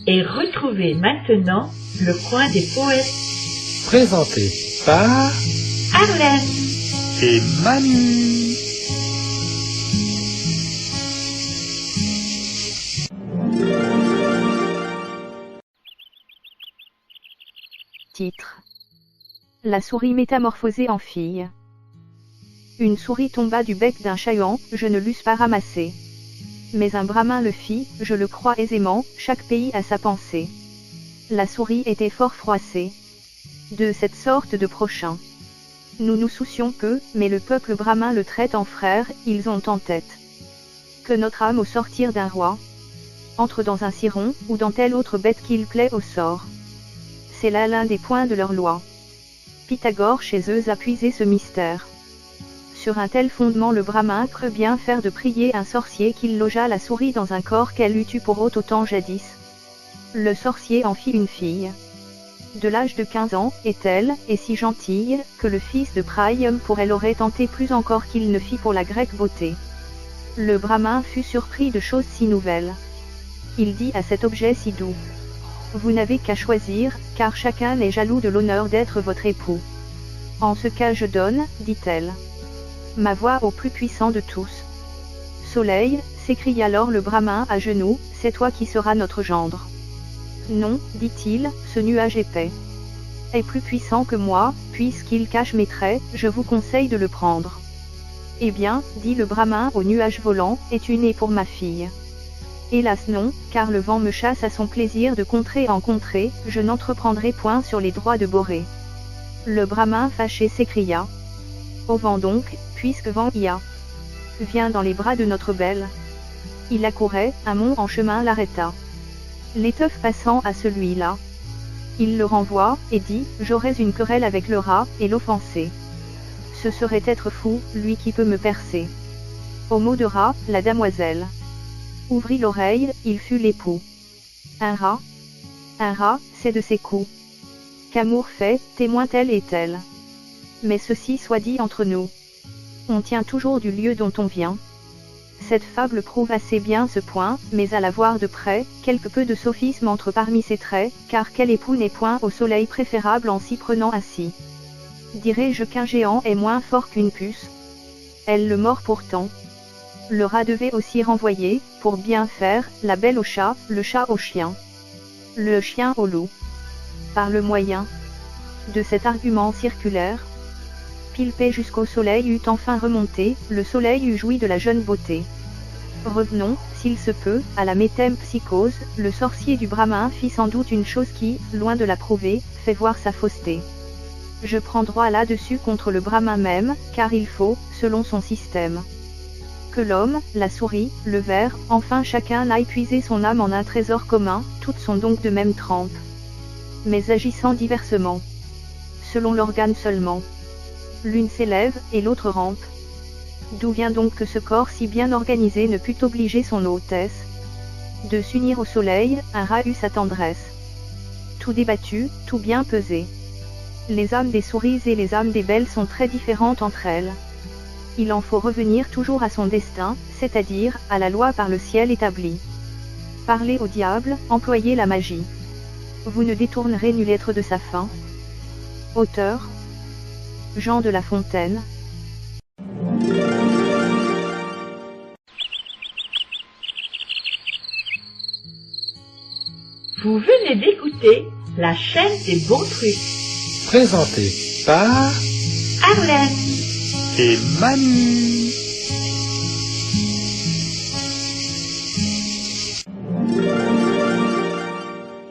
Et retrouvez maintenant le coin des poètes. Présenté par Arlène et Manu. Titre: La souris métamorphosée en fille. Une souris tomba du bec d'un chat-huant, je ne l'eusse pas ramassée. Mais un brahmin le fit, je le crois aisément, chaque pays a sa pensée. La souris était fort froissée de cette sorte de prochain. Nous nous soucions peu, mais le peuple brahmin le traite en frère, ils ont en tête que notre âme au sortir d'un roi entre dans un ciron, ou dans telle autre bête qu'il plaît au sort. C'est là l'un des points de leur loi. Pythagore chez eux a puisé ce mystère. Sur un tel fondement le brahmin crut bien faire de prier un sorcier qu'il logeât la souris dans un corps qu'elle eût eu pour hôte autant jadis. Le sorcier en fit une fille. De l'âge de 15 ans, est-elle, et si gentille, que le fils de Priam pour elle aurait tenté plus encore qu'il ne fit pour la grecque beauté. Le brahmin fut surpris de choses si nouvelles. Il dit à cet objet si doux: vous n'avez qu'à choisir, car chacun est jaloux de l'honneur d'être votre époux. En ce cas je donne, dit-elle, ma voix au plus puissant de tous. Soleil, s'écria alors le brahmin à genoux, c'est toi qui seras notre gendre. Non, dit-il, ce nuage épais est plus puissant que moi, puisqu'il cache mes traits, je vous conseille de le prendre. Eh bien, dit le brahmin au nuage volant, es-tu né pour ma fille? Hélas non, car le vent me chasse à son plaisir de contrée en contrée, je n'entreprendrai point sur les droits de Borée. Le brahmin fâché s'écria: au vent donc, puisque vent y a, viens dans les bras de notre belle. Il accourait, un mont en chemin l'arrêta. L'étoffe passant à celui-là, il le renvoie, et dit, j'aurais une querelle avec le rat, et l'offenser. Ce serait être fou, lui qui peut me percer. Au mot de rat, la damoiselle ouvrit l'oreille, il fut l'époux. Un rat, c'est de ses coups qu'amour fait, témoin tel et tel. Mais ceci soit dit entre nous. On tient toujours du lieu dont on vient. Cette fable prouve assez bien ce point, mais à la voir de près, quelque peu de sophisme entre parmi ses traits, car quel époux n'est point au soleil préférable en s'y prenant ainsi? Dirais-je qu'un géant est moins fort qu'une puce? Elle le mord pourtant. Le rat devait aussi renvoyer, pour bien faire, la belle au chat, le chat au chien, le chien au loup. Par le moyen de cet argument circulaire, Pilpé jusqu'au soleil eut enfin remonté, le soleil eut joui de la jeune beauté. Revenons, s'il se peut, à la métempsychose, le sorcier du brahmin fit sans doute une chose qui, loin de la prouver, fait voir sa fausseté. Je prends droit là-dessus contre le brahmin même, car il faut, selon son système, que l'homme, la souris, le ver, enfin chacun aille puiser son âme en un trésor commun, toutes sont donc de même trempe, mais agissant diversement, selon l'organe seulement. L'une s'élève, et l'autre rampe. D'où vient donc que ce corps si bien organisé ne put obliger son hôtesse de s'unir au soleil? Un rat eut sa tendresse tout débattu, tout bien pesé. Les âmes des souris et les âmes des belles sont très différentes entre elles. Il en faut revenir toujours à son destin, c'est-à-dire, à la loi par le ciel établie. Parlez au diable, employez la magie. Vous ne détournerez nul être de sa fin. Auteur: Jean de La Fontaine. Vous venez d'écouter la chaîne des bons trucs. Présenté par Arlène et Manu.